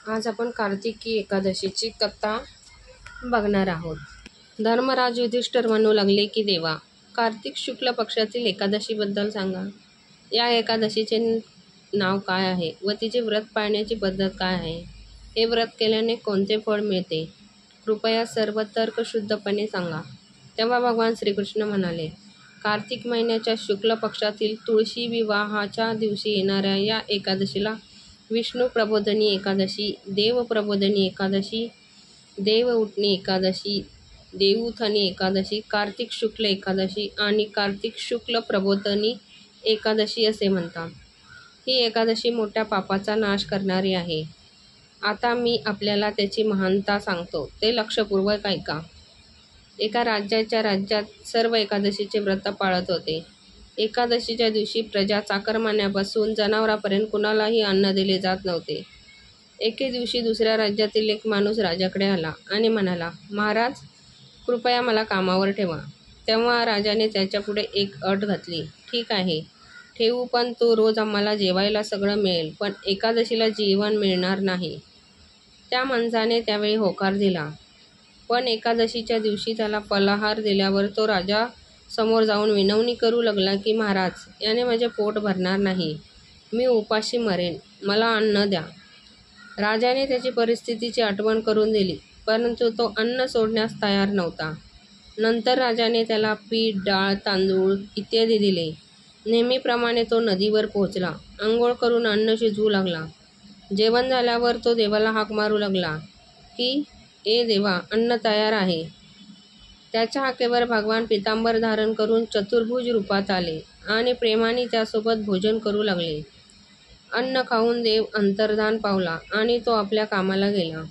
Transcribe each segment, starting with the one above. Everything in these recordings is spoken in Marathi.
आज आपण कार्तिकी एकादशीची कथा बघणार आहोत. धर्मराज युधिष्ठिर म्हणू लागले की देवा, कार्तिक शुक्ल पक्षातील एकादशीबद्दल सांगा. या एकादशीचे नाव काय आहे व तिचे व्रत पाळण्याची पद्धत काय आहे? हे व्रत केल्याने कोणते फळ मिळते? कृपया सर्व तर्कशुद्धपणे सांगा. तेव्हा भगवान श्रीकृष्ण म्हणाले, कार्तिक महिन्याच्या शुक्ल पक्षातील तुळशी विवाहाच्या दिवशी येणाऱ्या या एकादशीला विष्णू प्रबोधिनी एकादशी, देव प्रबोधिनी एकादशी, देव उठणी एकादशी, देवउठणी एकादशी, कार्तिक शुक्ल एकादशी आणि कार्तिक शुक्ल प्रबोधिनी एकादशी असे म्हणतात. ही एकादशी मोठ्या पापाचा नाश करणारी आहे. आता मी आपल्याला त्याची महानता सांगतो, ते लक्षपूर्वक ऐका. एका राज्यात सर्व एकादशीचे व्रत पाळत होते. एकादशीच्या दिवशी प्रजा चाकरमान्यापासून जनावरांपर्यंत कुणालाही अन्न दिले जात नव्हते. एके दिवशी दुसऱ्या राज्यातील एक माणूस राजाकडे आला आणि म्हणाला, महाराज, कृपया मला कामावर ठेवा. तेव्हा राजाने त्याच्यापुढे एक अट घातली. ठीक आहे, ठेवू, पण तो रोज आम्हाला जेवायला सगळं मिळेल, पण एकादशीला जेवण मिळणार नाही. त्या माणसाने त्यावेळी होकार दिला. पण एकादशीच्या दिवशी त्याला फलाहार दिल्यावर तो राजा समोर जाऊन विनवणी करू लागला की महाराज, याने माझे पोट भरणार नाही. मी उपाशी मरेन, मला अन्न द्या. राजाने त्याची परिस्थितीची आठवण करून दिली, परंतु तो अन्न सोडण्यास तयार नव्हता. नंतर राजाने त्याला पीठ, डाळ, तांदूळ इत्यादी दिले. नेहमीप्रमाणे तो नदीवर पोहोचला. आंघोळ करून अन्न शिजवू लागला. जेवण झाल्यावर तो देवाला हाक मारू लागला की, ए देवा, अन्न तयार आहे. त्याच्या हाकेवर भगवान पितांबर धारण करून चतुर्भुज रूपात आले आणि प्रेमाने त्यासोबत भोजन करू लागले. अन्न खाऊन देव अंतर्धान पावला आणि तो आपल्या कामाला गेला.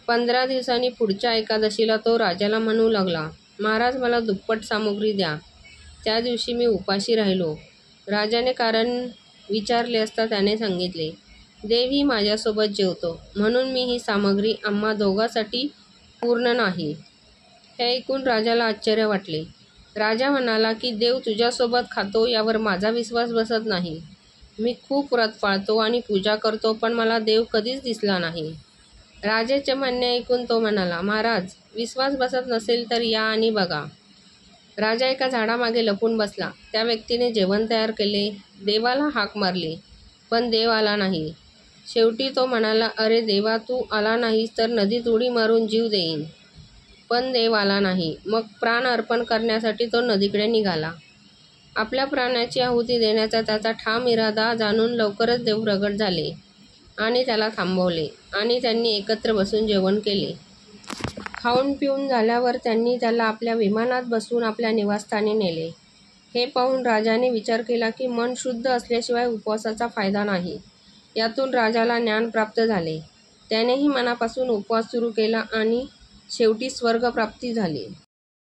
15 दिवसांनी पुढच्या एकादशीला तो राजाला म्हणू लागला, महाराज, मला दुप्पट सामुग्री द्या. त्या दिवशी मी उपाशी राहिलो. राजाने कारण विचारले असता त्याने सांगितले, देवही माझ्यासोबत जेवतो, म्हणून मी ही सामग्री आम्हा दोघांसाठी पूर्ण नाही. हे ऐकून राजाला आश्चर्य वाटले. राजा म्हणाला की देव तुझ्यासोबत खातो यावर माझा विश्वास बसत नाही. मी खूप व्रत पाळतो आणि पूजा करतो, पण मला देव कधीच दिसला नाही. राजाचे म्हणणे ऐकून तो म्हणाला, महाराज, विश्वास बसत नसेल तर या आणि बघा. राजा एका झाडामागे लपून बसला. त्या व्यक्तीने जेवण तयार केले. देवाला हाक मारली, पण देव आला नाही. शेवटी तो म्हणाला, अरे देवा, तू आला नाहीस तर नदीत उडी मारून जीव देईन. पण देव आला नाही. मग प्राण अर्पण करण्यासाठी तो नदीकडे निघाला. आपल्या प्राणाची आहुती देण्याचा त्याचा ठाम इरादा जाणून लवकरच देव प्रगट झाले आणि त्याला थांबवले आणि त्यांनी एकत्र बसून जेवण केले. खाऊन पिऊन झाल्यावर त्यांनी त्याला आपल्या विमानात बसवून आपल्या निवासस्थानी नेले. हे पाहून राजाने विचार केला की मन शुद्ध असल्याशिवाय उपवासाचा फायदा नाही. यातून राजाला ज्ञान प्राप्त झाले. त्यानेही मनापासून उपवास सुरू केला आणि शेवटी स्वर्गप्राप्ती झाली.